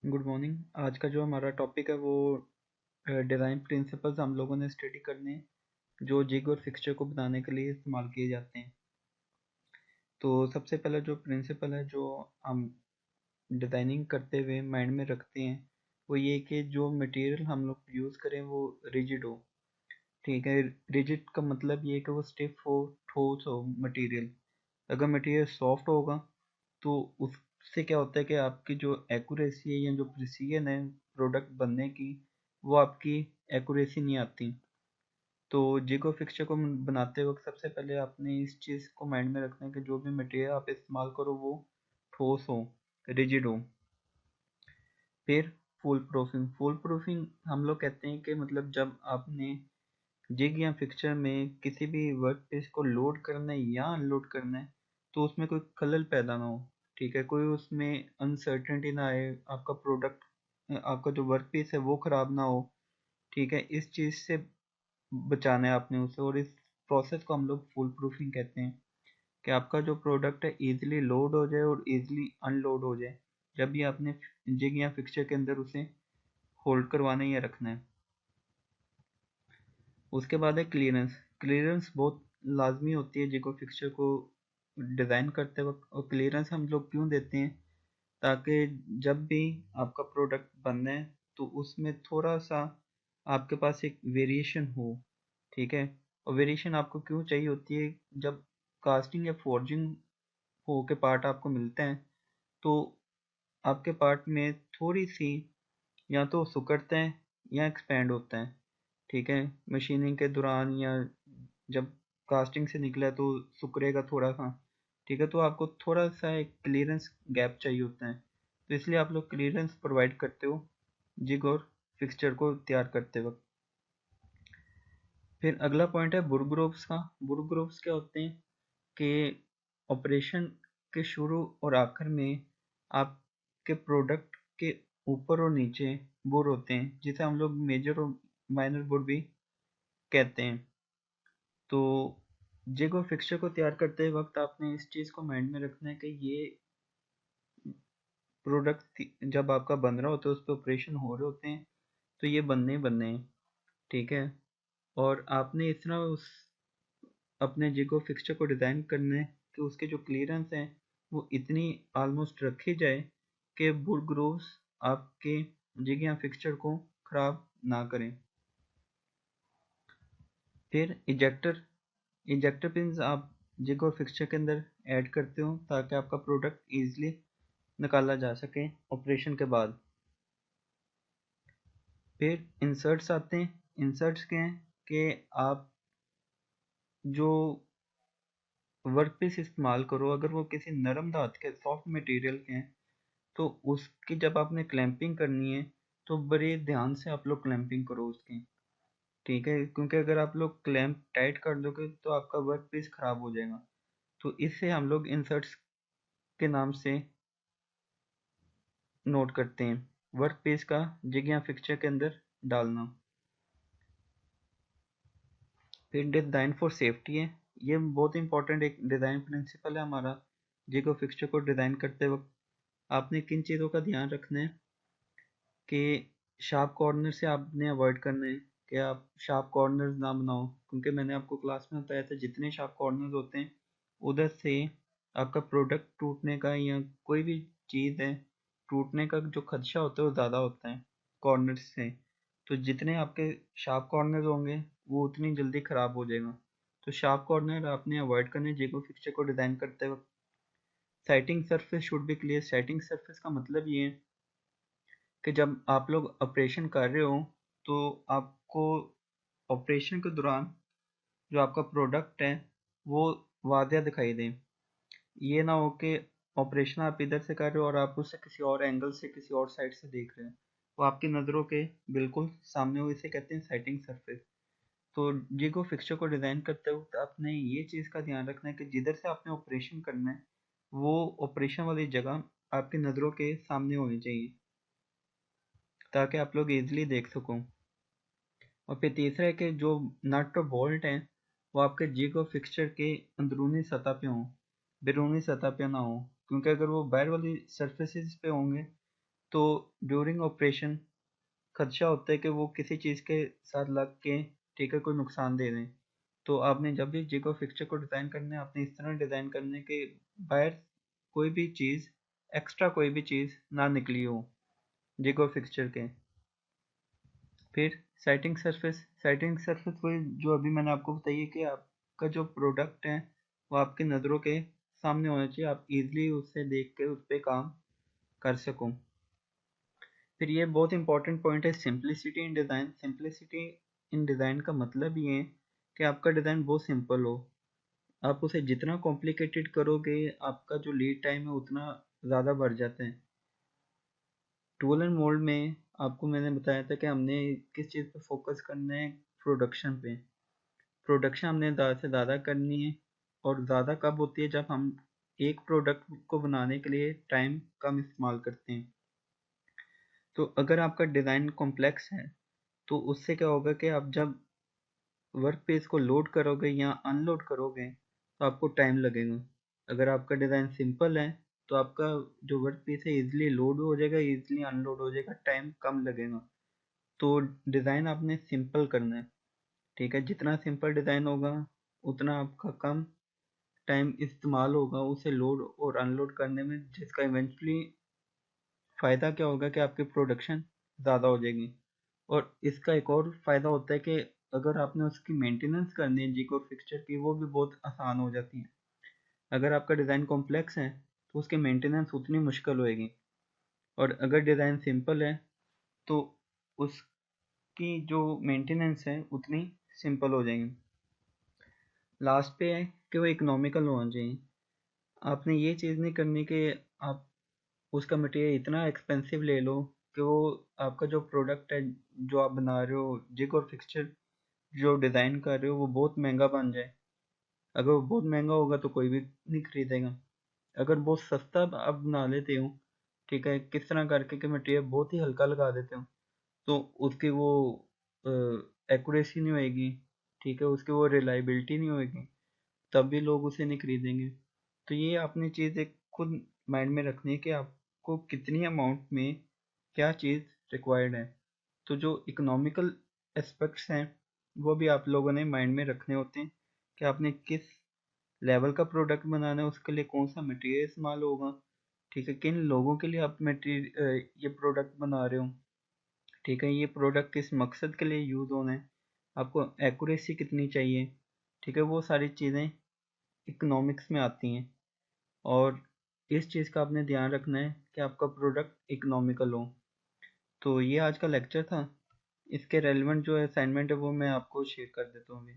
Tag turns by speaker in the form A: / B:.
A: Good morning. आज का जो हमारा टॉपिक है वो डिज़ाइन प्रिंसिपल्स हम लोगों ने स्टडी करने हैं जो जिग और फिक्सचर को बनाने के लिए इस्तेमाल किए जाते हैं। तो सबसे पहला जो प्रिंसिपल है जो हम डिज़ाइनिंग करते हुए माइंड में रखते हैं वो ये कि जो मटेरियल हम लोग यूज़ करें वो रिजिड हो। ठीक है, रिजिड का मतलब ये है कि वो स्टिफ हो, ठोस हो मटेरियल। अगर मटेरियल सॉफ्ट होगा तो उससे क्या होता है कि आपकी जो एक्यूरेसी है या जो प्रिसीजन है प्रोडक्ट बनने की वो आपकी एक्यूरेसी नहीं आती। तो जिग और फिक्सचर को बनाते वक्त सबसे पहले आपने इस चीज़ को माइंड में रखना है कि जो भी मटेरियल आप इस्तेमाल करो वो ठोस हो, रिजिड हो। फिर फूल प्रूफिंग हम लोग कहते हैं कि मतलब जब आपने जिग या फिक्सचर में किसी भी वर्क पीस को लोड करना है या अनलोड करना है तो उसमें कोई खलल पैदा ना हो। ठीक है, कोई उसमें अनसर्टेनिटी ना आए, आपका प्रोडक्ट आपका जो वर्क पीस है वो खराब ना हो। ठीक है, इस चीज़ से बचाना है आपने उसे, और इस प्रोसेस को हम लोग फुल प्रूफिंग कहते हैं कि आपका जो प्रोडक्ट है इजीली लोड हो जाए और इजीली अनलोड हो जाए जब भी आपने जिग या फिक्सचर के अंदर उसे होल्ड करवाना है या रखना है। उसके बाद है क्लियरेंस। क्लियरेंस बहुत लाजमी होती है जिको फिक्सचर को डिज़ाइन करते वक्त। और क्लियरेंस हम लोग क्यों देते हैं, ताकि जब भी आपका प्रोडक्ट बनना है तो उसमें थोड़ा सा आपके पास एक वेरिएशन हो। ठीक है, और वेरिएशन आपको क्यों चाहिए होती है, जब कास्टिंग या फोर्जिंग हो के पार्ट आपको मिलते हैं तो आपके पार्ट में थोड़ी सी या तो सिकुड़ते हैं या एक्सपेंड होते हैं। ठीक है, मशीनिंग के दौरान या जब कास्टिंग से निकला तो सिकुड़ेगा थोड़ा सा। ठीक है, तो आपको थोड़ा सा एक क्लियरेंस गैप चाहिए होता है, तो इसलिए आप लोग क्लियरेंस प्रोवाइड करते हो जिग और फिक्सचर को तैयार करते वक्त। फिर अगला पॉइंट है बुर ग्रुप्स का। बुर ग्रुप्स क्या होते हैं कि ऑपरेशन के शुरू और आखिर में आपके प्रोडक्ट के ऊपर और नीचे बुर होते हैं, जिसे हम लोग मेजर और माइनर बुर भी कहते हैं। तो जिग और फिक्सचर को तैयार करते वक्त आपने इस चीज़ को माइंड में रखना है कि ये प्रोडक्ट जब आपका बन रहा होता है उस पर ऑपरेशन हो रहे होते हैं तो ये बनने ही बनने हैं। ठीक है, और आपने इस तरह उस अपने जिग और फिक्सचर को डिज़ाइन करना है कि उसके जो क्लियरेंस हैं वो इतनी ऑलमोस्ट रखी जाए कि बुर ग्रूव्स आपके जिग या फिक्सचर को ख़राब ना करें। फिर इजेक्टर। इजेक्टर पिन्स आप जिग और फिक्सचर के अंदर ऐड करते हो ताकि आपका प्रोडक्ट ईजिली निकाला जा सके ऑपरेशन के बाद। फिर इंसर्ट्स आते हैं। इंसर्ट्स क्या हैं कि आप जो वर्क पीस इस्तेमाल करो अगर वो किसी नरम धातु के सॉफ्ट मटेरियल के हैं तो उसकी जब आपने क्लैंपिंग करनी है तो बड़े ध्यान से आप लोग क्लैंपिंग करो उसकी। ठीक है, क्योंकि अगर आप लोग क्लैंप टाइट कर दोगे तो आपका वर्क पीस खराब हो जाएगा। तो इससे हम लोग इंसर्ट्स के नाम से नोट करते हैं, वर्क पीस का जिग या फिक्सचर के अंदर डालना। फिर डिज़ाइन फॉर सेफ्टी है। ये बहुत इंपॉर्टेंट एक डिज़ाइन प्रिंसिपल है हमारा। जिग और फिक्सचर को डिज़ाइन करते वक्त आपने किन चीज़ों का ध्यान रखना है कि शार्प कॉर्नर से आपने अवॉइड करना है कि आप शार्प कॉर्नर्स ना बनाओ, क्योंकि मैंने आपको क्लास में बताया था जितने शार्प कॉर्नर्स होते हैं उधर से आपका प्रोडक्ट टूटने का या कोई भी चीज़ है टूटने का जो खदशा होता है वो ज़्यादा होता है कॉर्नर से। तो जितने आपके शार्प कॉर्नर्स होंगे वो उतनी जल्दी ख़राब हो जाएगा। तो शार्प कॉर्नर आपने अवॉइड करने जिगो फिक्सचर को डिज़ाइन करते वक्त। Setting surface should be clear. Setting surface का मतलब ये है कि जब आप लोग ऑपरेशन कर रहे हो तो आपको ऑपरेशन के दौरान जो आपका प्रोडक्ट है वो वादिया दिखाई दे। ये ना हो कि ऑपरेशन आप इधर से कर रहे हो और आप उसे किसी और एंगल से किसी और साइड से देख रहे हैं, वो आपकी नज़रों के बिल्कुल सामने हो। इसे कहते हैं सेटिंग सरफेस। तो जिगो फिक्सचर को डिज़ाइन करते वक्त आपने ये चीज़ का ध्यान रखना है कि जिधर से आपने ऑपरेशन करना है वो ऑपरेशन वाली जगह आपकी नज़रों के सामने होनी चाहिए ताकि आप लोग इजीली देख सको। और फिर तीसरा है कि जो नट और बोल्ट हैं वो आपके जिग और फिक्सचर के अंदरूनी सतह पे हों, बैरूनी सतह पे ना हो, क्योंकि अगर वो बाहर वाली सरफेसेस पे होंगे तो ड्यूरिंग ऑपरेशन खदशा होता है कि वो किसी चीज़ के साथ लग के, ठीक है, कोई नुकसान दे दें। तो आपने जब भी जिग और फिक्सचर को डिज़ाइन करना है, आपने इस तरह डिज़ाइन करना है कि बाहर कोई भी चीज़, एक्स्ट्रा कोई भी चीज़ ना निकली हो जिग और फिक्सचर के। फिर सेटिंग सरफेस वही जो अभी मैंने आपको बताई है कि आपका जो प्रोडक्ट है वो आपकी नज़रों के सामने होना चाहिए, आप इजीली उससे देख के उस पर काम कर सको। फिर ये बहुत इंपॉर्टेंट पॉइंट है, सिंप्लिसिटी इन डिज़ाइन। सिंप्लिसिटी इन डिज़ाइन का मतलब ये है कि आपका डिज़ाइन बहुत सिंपल हो। आप उसे जितना कॉम्प्लिकेटेड करोगे, आपका जो लीड टाइम है उतना ज़्यादा बढ़ जाता है। टूल एंड मोल्ड में आपको मैंने बताया था कि हमने किस चीज़ पे फोकस करना है, प्रोडक्शन पे। प्रोडक्शन हमने ज़्यादा से ज़्यादा करनी है, और ज़्यादा कब होती है, जब हम एक प्रोडक्ट को बनाने के लिए टाइम कम इस्तेमाल करते हैं। तो अगर आपका डिज़ाइन कॉम्प्लेक्स है तो उससे क्या होगा कि आप जब वर्क पेज को लोड करोगे या अनलोड करोगे तो आपको टाइम लगेगा। अगर आपका डिज़ाइन सिंपल है तो आपका जो वर्क पीस है इजीली लोड हो जाएगा, इजीली अनलोड हो जाएगा, टाइम कम लगेगा। तो डिज़ाइन आपने सिंपल करना है, ठीक है। जितना सिंपल डिज़ाइन होगा उतना आपका कम टाइम इस्तेमाल होगा उसे लोड और अनलोड करने में, जिसका इवेंचुअली फ़ायदा क्या होगा कि आपकी प्रोडक्शन ज़्यादा हो जाएगी। और इसका एक और फ़ायदा होता है कि अगर आपने उसकी मेंटेनेंस करनी है जिग और फिक्सचर की, वो भी बहुत आसान हो जाती है। अगर आपका डिज़ाइन कॉम्प्लेक्स है तो उसकी मेंटेनेंस उतनी मुश्किल होएगी, और अगर डिज़ाइन सिंपल है तो उसकी जो मेंटेनेंस है उतनी सिंपल हो जाएगी। लास्ट पे है कि वो इकोनॉमिकल होना चाहिए। आपने ये चीज़ नहीं करनी कि आप उसका मटेरियल इतना एक्सपेंसिव ले लो कि वो आपका जो प्रोडक्ट है, जो आप बना रहे हो जिग और फिक्सचर जो डिज़ाइन कर रहे हो, वो बहुत महंगा बन जाए। अगर वो बहुत महंगा होगा तो कोई भी नहीं खरीदेगा। अगर बहुत सस्ता आप बना लेते हो, ठीक है, किस तरह करके कि मटेरियल बहुत ही हल्का लगा देते हो, तो उसकी वो एक्यूरेसी नहीं होएगी, ठीक है, उसकी वो रिलायबिलिटी नहीं होएगी, तब भी लोग उसे नहीं खरीदेंगे। तो ये आपने चीज़ एक खुद माइंड में रखनी है कि आपको कितनी अमाउंट में क्या चीज़ रिक्वायर्ड है। तो जो इकोनॉमिकल एस्पेक्ट्स हैं वो भी आप लोगों ने माइंड में रखने होते हैं कि आपने किस लेवल का प्रोडक्ट बनाना है, उसके लिए कौन सा मटेरियल इस्तेमाल होगा, ठीक है, किन लोगों के लिए आप मटेरियल ये प्रोडक्ट बना रहे हो, ठीक है, ये प्रोडक्ट किस मकसद के लिए यूज़ होना है, आपको एक्यूरेसी कितनी चाहिए, ठीक है, वो सारी चीज़ें इकोनॉमिक्स में आती हैं। और इस चीज़ का आपने ध्यान रखना है कि आपका प्रोडक्ट इकोनॉमिकल हो। तो ये आज का लेक्चर था। इसके रेलिवेंट जो असाइनमेंट है वो मैं आपको शेयर कर देता हूँ अभी।